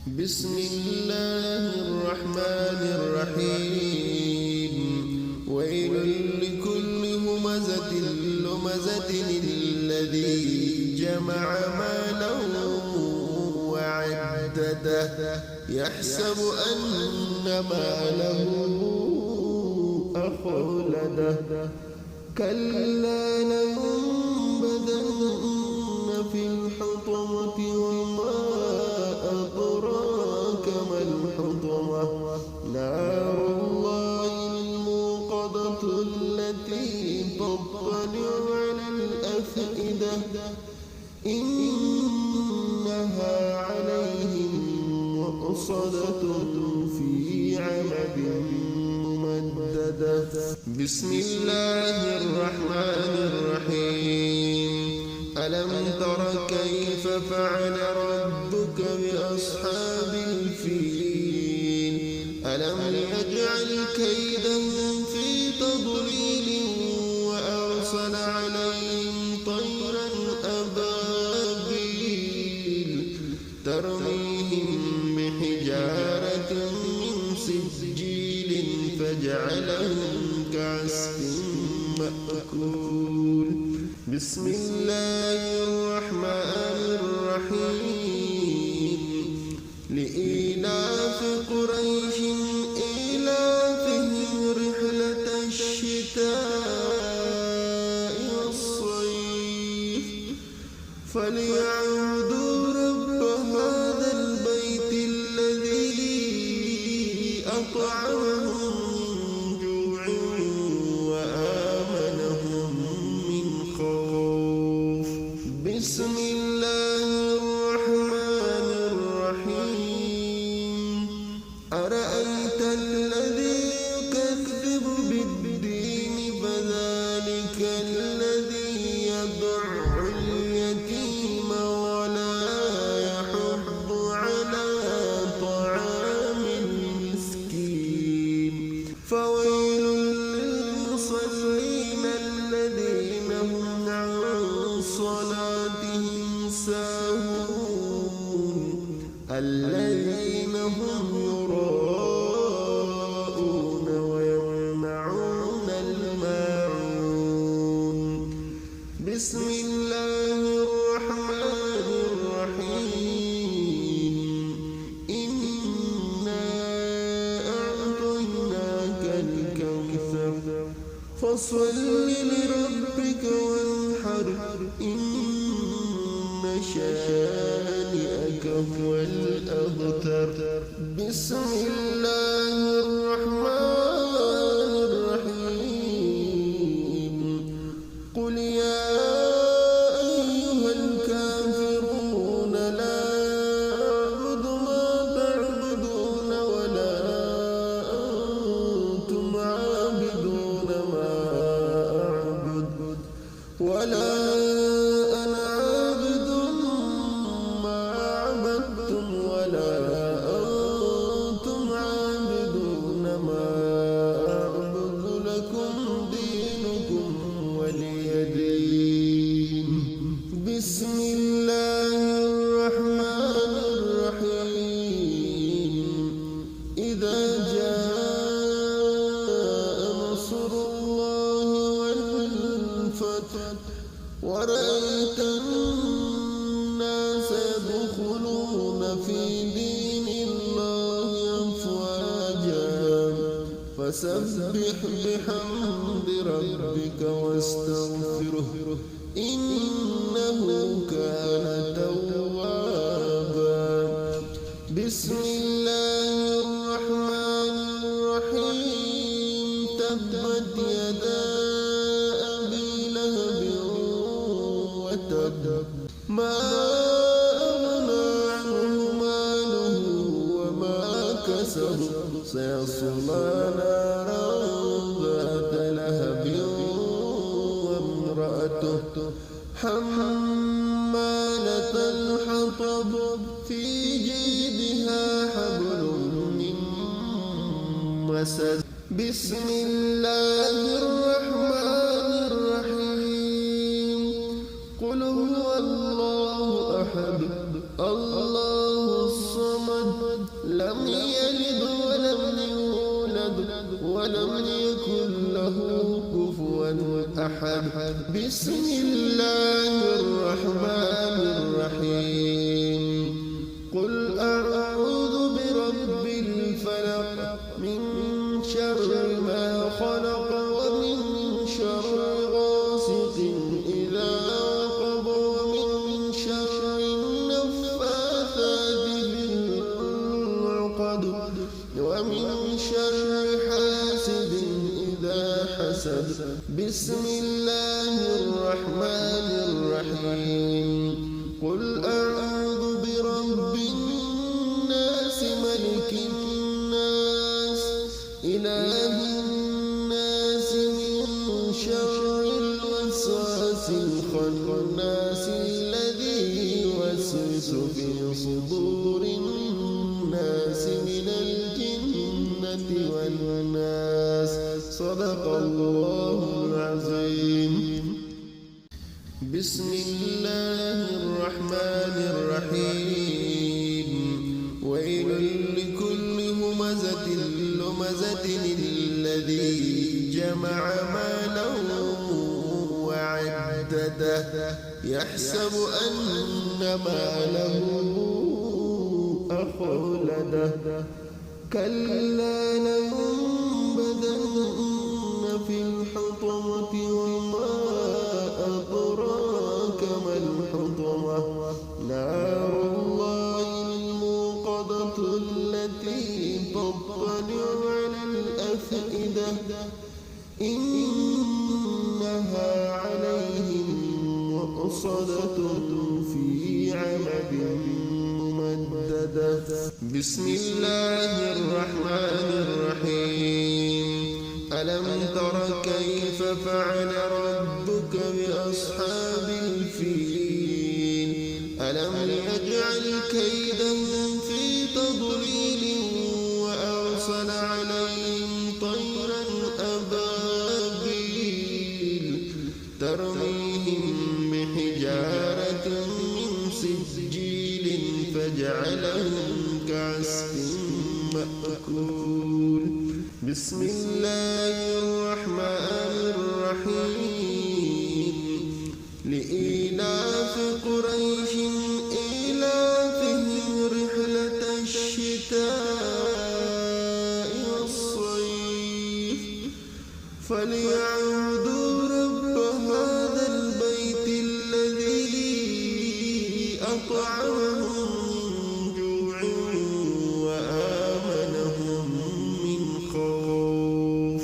بسم الله الرحمن الرحيم ويل لكل همزة لمزة الذي جمع مالا وعدده يحسب أن ماله أخلده كلا لينبذن في الحطمة وما أدراك ما الحطمة نار الله الموقدة التي تطلع على الأفئدة إنها عليهم مؤصدة في عمد ممددة بسم الله الرحمن الرحيم ألم تر كيف فعل ربك بأصحاب الفيل ألم يجعل كيدهم في تضليل وأرسل عليهم طيرا أبابيل ترميهم بحجارة من سجيل فجعلهم كعصف مأكول بسم الله الرحمن الرحيم لإيلاف قريش إيلافهم رحلة الشتاء والصيف فليعبدوا رب هذا البيت الذي أطعمهم من جوع وآمنهم من خوف بسم الله الرحمن الرحيم أرأيت الذي يكذب بالدين فذلك الذي يدع اليتيم ولا يحض على طعام المسكين فويل للمصلين الذين هم عن صلاتهم ساهون الذين هم يراءون ويمنعون الماعون بسم الله الرحمن الرحيم إنا أعطيناك الكوثر فصل لربك وانحر إن شانئك هو الأبتر بسم الله الرحمن الرحيم قل يا أيها الكافرون لا أعبد ما تعبدون ولا أنتم عابدون ما أعبد ولا أنا عابد ما عبدتم ولا أنتم عابدون ما أعبد لكم دينكم ولي دين بسم الله الرحمن الرحيم إذا جاء نصر الله والفتح ورأيت الناس يدخلون في دين الله أفواجا فسبح بحمد ربك واستغفره إنه كان توابا بسم الله الرحمن الرحيم تبت يدا أبي لهب وتب ما أغنى عنه ماله وما كسب سيصلى نارا ذات لهب وامرأته حمالة الحطب في جيدها حبل من مسد بسم الله الرحمن الرحيم قل هو الله أحد الله الصمد أحد بسم الله الرحمن الرحيم قل أعوذ برب الفلق من شر ما خلق ومن شر غاسق إذا وقب ومن شر النفاثات في العقد ومن شر حاسد إذا حسد بسم الله الرحمن الرحيم قل أعوذ برب الناس ملك الناس إله الناس من شر الوسواس الخناس الذي يوسوس في صدور الناس من الجنة والناس صدق الله العظيم بسم الله الرحمن الرحيم ويل لكل همزة لمزة الذي جمع مالا وعدده يحسب أن ماله أخلده كلا لينبذن في الحطمة وما أدراك ما الحطمة نار الله الموقدة التي تطلع على الأفئدة إنها عليهم مؤصدة في عمد ممددة بسم الله الرحمن الرحيم ألم تر كيف فعل ربك بأصحاب الفيل ألم يجعل كيدهم في تضليل وأرسل عليهم طيرا أبابيل ترميهم بحجارة من سجيل فجعلهم كعصف مأكول بسم الله الرحمن الرحيم لإيلاف قريش إيلافهم رحلة الشتاء والصيف فليعبدوا رب هذا البيت الذي أطعمهم من جوع وآمنهم من خوف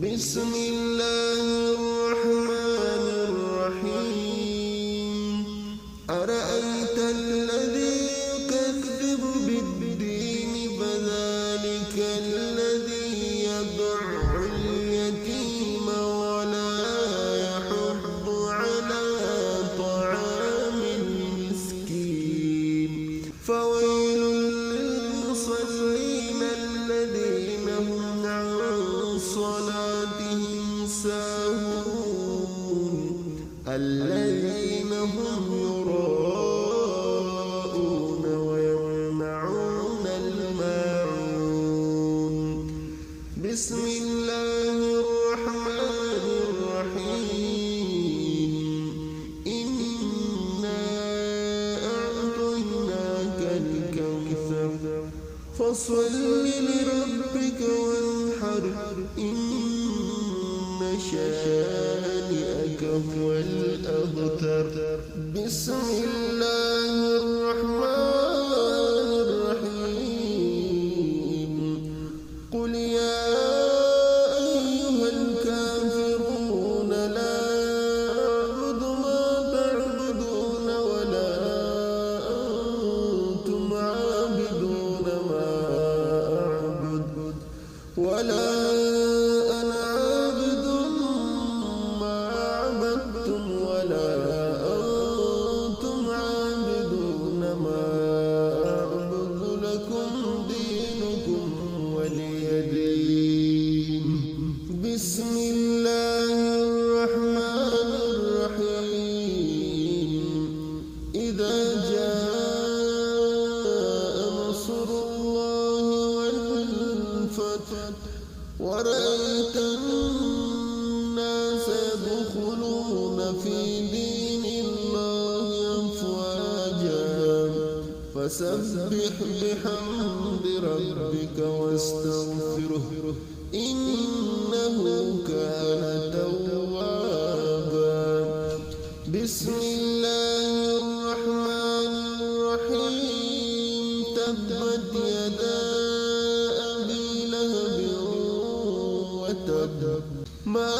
بسم الله الرحمن الرحيم أرأيت الذي يكذب بالدين فذلك الذي يدع اليتيم ولا يحض على طعام المسكين فويل للمصلين الذين هم عن صلاتهم ساهون الذين هم يراءون ويمنعون الماعون بسم الله الرحمن الرحيم إنا أعطيناك الكوثر فصل لربك وانحر إن شانئك هو الأبتر بسم الله الرحمن الرحيم قل يا أيها الكافرون لا أعبد ما تعبدون ولا أنتم عابدون ما أعبد ولا أنا عابد ما عبدتم ولا أنتم عابدون ما أعبد لكم دينكم ولي دين بسم الله الرحمن الرحيم إذا جاء نصر الله والفتح ورأيت الناس يدخلون فسبح بحمد ربك واستغفره إنه كان توابا. بسم الله الرحمن الرحيم. تبت يدا أبي لهب وتب ما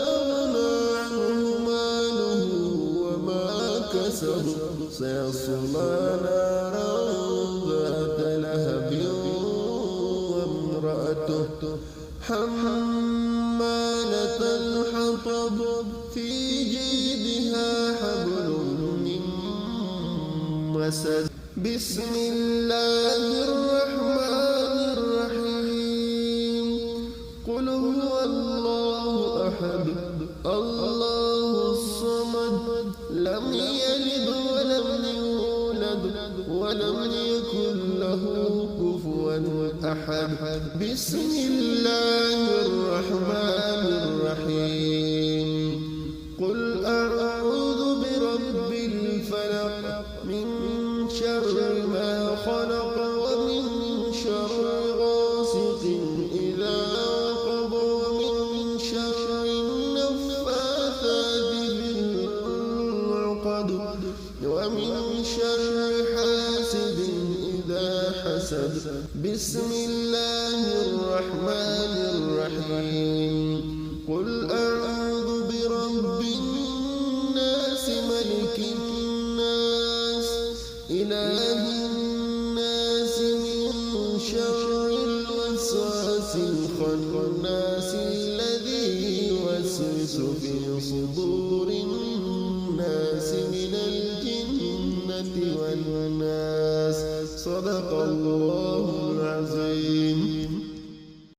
أغنى عنه ماله وما كسب سيصلى نارا ذات لهب وامرأته حمالة الحطب في جيدها حبل من مسد. بسم الله الرحمن الرحيم. قل هو الله أحد الله الصمد لم يلد ولم يولد ولم يكن له كفوا أحد. بسم الله الرحمن الرحيم. قل أعوذ برب الفلق من شر ما خلق ومن شر غاسق إذا وقب ومن شر النفاثات في العقد ومن شر حاسد إذا حسد. بسم الله الرحمن الرحيم. قل أعوذ برب الناس ملك الناس إله الناس من شر الوسواس الخناس الذي يوسوس في صدور الناس من الجنة والناس. صدق الله.